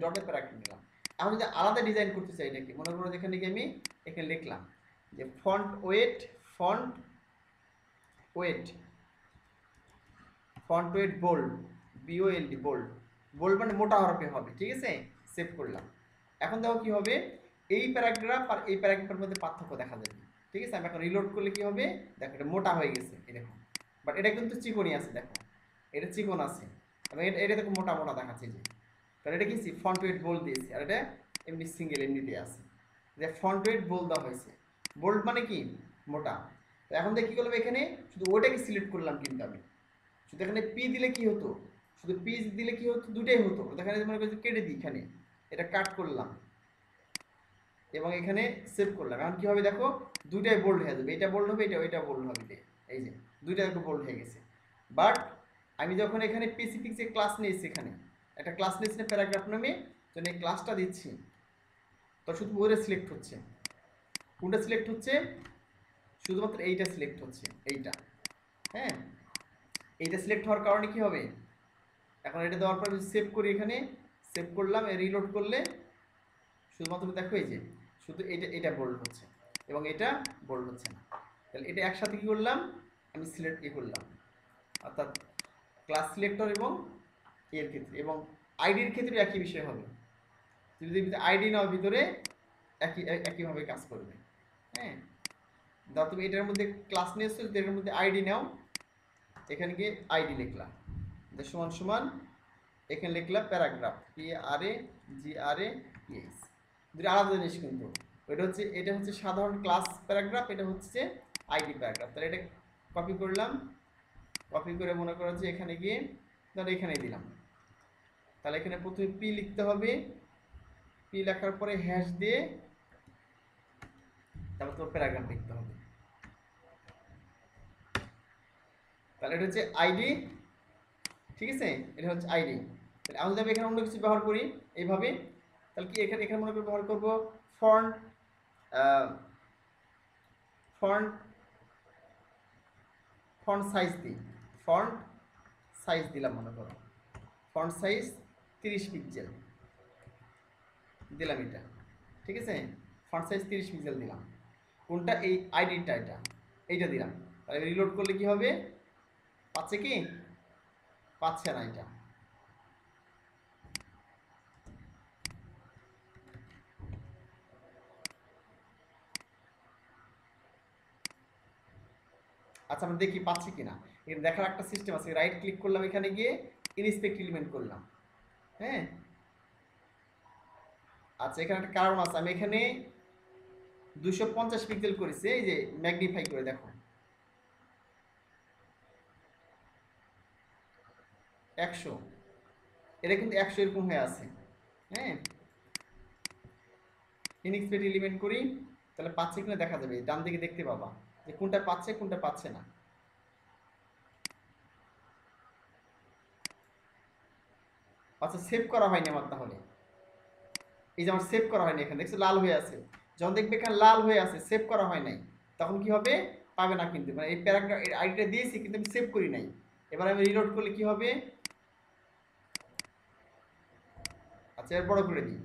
ডটে প্যারাগ্রাফ নিলাম। এখন যদি আলাদা ডিজাইন করতে চাই এটাকে, মনে করো যেখানে গিয়ে আমি এখানে লিখলাম যে font weight, font weight, font weight bold, B O L D bold, bold মানে মোটা হরফে হবে, ঠিক আছে। সেভ করলাম। এখন দেখো কি হবে, এই প্যারাগ্রাফ আর এই প্যারাগ্রাফের মধ্যে পার্থক্য দেখা যাবে, ঠিক আছে। আমি এখন রিলোড করলে কি হবে, দেখো এটা মোটা হয়ে গেছে, এই দেখো, বাট এটা কিন্তু চিকনি আছে, দেখো এটা চিকন আছে এবং এটা দেখো মোটা মোটা দেখাচ্ছে, যে কারণ এটা কি ফন্ট ওয়েট বোল্ড দিয়েছি, আর এটা এমনি সিঙ্গেল এমনিতে আছে, যে ফন্ট ওয়েট বোল্ড দেওয়া হয়েছে, বোল্ড মানে কি মোটা। তো এখন দেখ কি করলাম, এখানে শুধু ওটাকে সিলেক্ট করলাম, কিন্তু আমি শুধু এখানে পি দিলে কি হতো, শুধু পি দিলে কি হতো, দুটাই হতো, এখানে মনে করছি কেটে দিই, এখানে এটা কাট করলাম এবং এখানে সেভ করলাম। এখন কি হবে দেখো, দুইটাই বোল্ড হয়ে যাবে, এটা বোল্ড হবে, এটা বোল্ড হবে, এই যে দুইটা একটু বোল্ড হয়ে গেছে। বাট আমি যখন এখানে স্পেসিফিক যে ক্লাস নিয়েছি, এখানে একটা ক্লাস নিয়েছি না প্যারাগ্রাফ নামে, যখন এই ক্লাসটা দিচ্ছি তো শুধু ওরে সিলেক্ট হচ্ছে, কোনটা সিলেক্ট হচ্ছে, শুধুমাত্র এইটা সিলেক্ট হচ্ছে, এইটা, হ্যাঁ। এইটা সিলেক্ট হওয়ার কারণে কি হবে, এখন এটা দেওয়ার পর সেভ করি, এখানে সেভ করলাম, রিলোড করলে শুধুমাত্র দেখো এই যে শুধু এটা বোল্ড হচ্ছে এবং এটা বোল্ড হচ্ছে না। তাহলে এটা একসাথে কি করলাম, আমি সিলেক্ট করলাম, অর্থাৎ ক্লাস সিলেক্টর এবং এর ক্ষেত্রে এবং আইডির ক্ষেত্রে একই বিষয় হবে, যদি আইডি নাও ভিতরে একইভাবে কাজ করবে, হ্যাঁ। দাও তুমি এটার মধ্যে ক্লাস নিয়েছো, যদি এটার মধ্যে আইডি নাও, এখানে গিয়ে আইডি লিখলাম, সমান সমান এখানে লিখলাম প্যারাগ্রাফ, PARAGRAPH, দুটো আলাদা জিনিস কিন্তু, এটা হচ্ছে সাধারণ ক্লাস প্যারাগ্রাফ, এটা হচ্ছে আইডি প্যারাগ্রাফ। তাহলে এটা কপি করলাম, কপি করে মনে করো যে এখানে গিয়ে ধরো এখানে দিলাম, তাহলে এখানে প্রথমে পি লিখতে হবে, পি লেখার পরে হ্যাশ দিয়ে তারপর তোমার প্যারাগ্রাফ লিখতে হবে, তাহলে এটা হচ্ছে আইডি, ঠিক আছে, এটা হচ্ছে আইডি। তাহলে আমি যদি এখানে অন্য কিছু ব্যবহার করি এইভাবে, তাহলে কি এখানে মনে করে ব্যবহার করবো ফন্ট, ফন্ট ফন্ট সাইজ দিই, ফন্ট সাইজ দিলাম, মনে করো ফন্ট সাইজ 30 পিক্সেল দিলাম, এটা ঠিক আছে, ফন্ট সাইজ 30 পিক্সেল দিলাম, কোনটা, এই আইডিটা, এইটা দিলাম। তাহলে রিলোড করলে কি হবে, পাচ্ছে কি, পাচ্ছে না এটা। আচ্ছা আমরা দেখি পাচ্ছি কিনা, এখানে দেখার একটা সিস্টেম আছে, রাইট ক্লিক করলাম, এখানে গিয়ে ইনস্পেক্ট এলিমেন্ট করলাম, হ্যাঁ। আচ্ছা এখানে একটা কারণ আছে, আমি এখানে 250 পিক্সেল করেছি, এই যে ম্যাগনিফাই করে দেখো 100, এটা কিন্তু 100 এরকম হয়ে আছে, হ্যাঁ। ইনস্পেক্ট এলিমেন্ট করি, তাহলে পাচ্ছে কিনা দেখা যাবে, ডান দিকে দেখতে পাবা যে কোনটা পাচ্ছে কোনটা পাচ্ছে না। আচ্ছা সেভ করা হয়নি আমার, তাহলে এই যে আমার সেভ করা হয়নি, এখানে দেখছো লাল হয়ে আছে, যখন দেখবে এখানে লাল হয়ে আছে, সেভ করা হয় নাই, তখন কি হবে? পাবে না কিন্তু, মানে এই প্যারাগ্রাফ আইডিটা দিয়েছি কিন্তু আমি সেভ করি নাই। এবার আমি রিলোড করলে কি হবে? আচ্ছা, এর বড় করে দিই,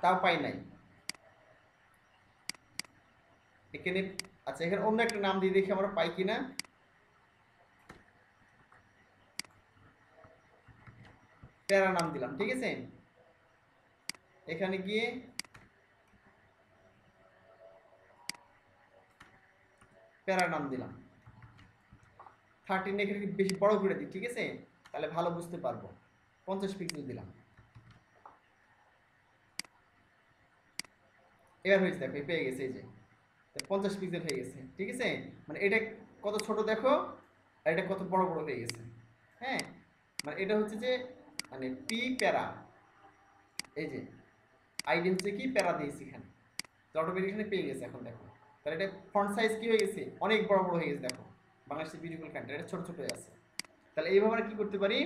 তাও পাই নাই এখানে। আচ্ছা, এখানে অন্য একটা নাম দিয়ে দেখি আমরা পাই কিনা। প্যারা নাম দিলাম, ঠিক আছে। এখানে গিয়ে প্যারা নাম দিলাম 13, এখানে বেশি বড় করে দিই, ঠিক আছে, তাহলে ভালো বুঝতে পারবো। 50 পিক্সেল দিলাম। এবার হয়েছে, দেখো পেয়ে গেছে, এই যে 50 পিক্সেল হয়ে গেছে, ঠিক আছে। মানে এটা কত ছোট দেখো, আর এটা কত বড় বড় হয়ে গেছে। হ্যাঁ, মানে এটা হচ্ছে যে মানে পি প্যারা, এই যে আইডি হচ্ছে কি প্যারা দিয়েছি এখানে, তো অটোমেটিক এখানে পেয়ে গেছে। এখন দেখো, তাহলে এটা ফন্ট সাইজ কি হয়ে গেছে, অনেক বড় বড় হয়ে গেছে। দেখো বাংলাদেশের বিউটিফুল কান্ট্রি, এটা ছোট ছোট হয়ে আছে। তাহলে এইভাবে আমরা কি করতে পারি?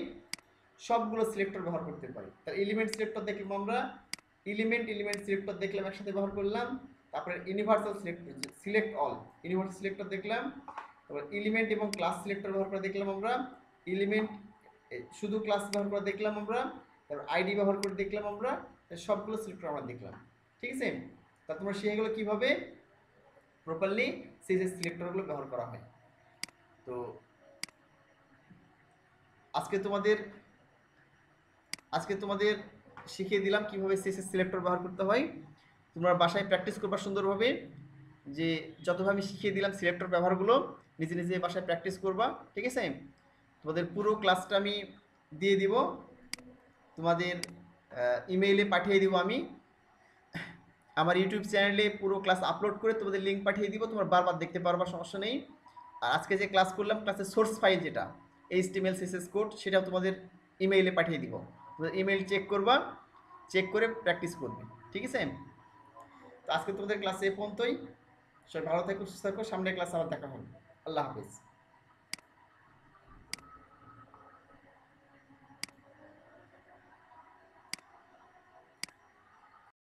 সবগুলো সিলেক্টর ব্যবহার করতে পারি। তাহলে এলিমেন্ট সিলেক্টর দেখলাম আমরা, এলিমেন্ট সিলেক্টর দেখলাম, একসাথে ব্যবহার করলাম। তারপরে universal select all, universal selector দেখলাম। তারপর এলিমেন্ট এবং ক্লাস সিলেক্টর ব্যবহার করে দেখলাম আমরা, এলিমেন্ট শুধু ক্লাস ব্যবহার করে দেখলাম আমরা, তারপর আইডি ব্যবহার করে দেখলাম আমরা, সবগুলো সিলেক্টর আমরা দেখলাম, ঠিক আছে। তা তোমরা শিখে গেলো কীভাবে প্রপারলি সিএসএস সিলেক্টরগুলো ব্যবহার করা হয়। তো আজকে তোমাদের শিখিয়ে দিলাম কিভাবে সিএসএস সিলেক্টর ব্যবহার করতে হয়। তোমরা বাসায় প্র্যাকটিস করবা সুন্দরভাবে, যে যতভাবে আমি শিখিয়ে দিলাম সিলেক্টর ব্যবহারগুলো নিজে নিজে বাসায় প্র্যাকটিস করবা, ঠিক আছে। তোমাদের পুরো ক্লাসটা আমি দিয়ে দিব, তোমাদের ইমেইলে পাঠিয়ে দিব। আমি আমার ইউটিউব চ্যানেলে পুরো ক্লাস আপলোড করে তোমাদের লিঙ্ক পাঠিয়ে দিব, তোমরা বারবার দেখতে পারবা, সমস্যা নেই। আর আজকে যে ক্লাস করলাম, ক্লাসের সোর্স ফাইল যেটা HTML CSS কোড, সেটাও তোমাদের ইমেইলে পাঠিয়ে দিব। তোমাদের ইমেইল চেক করবা, চেক করে প্র্যাকটিস করবে, ঠিক আছে। তো আজকে তোমাদের ক্লাসে এ পর্যন্তই। সবাই ভালো থেকো, সুস্থ থাকো, সামনের ক্লাসে আবার দেখা হবে। আল্লাহ হাফিজ।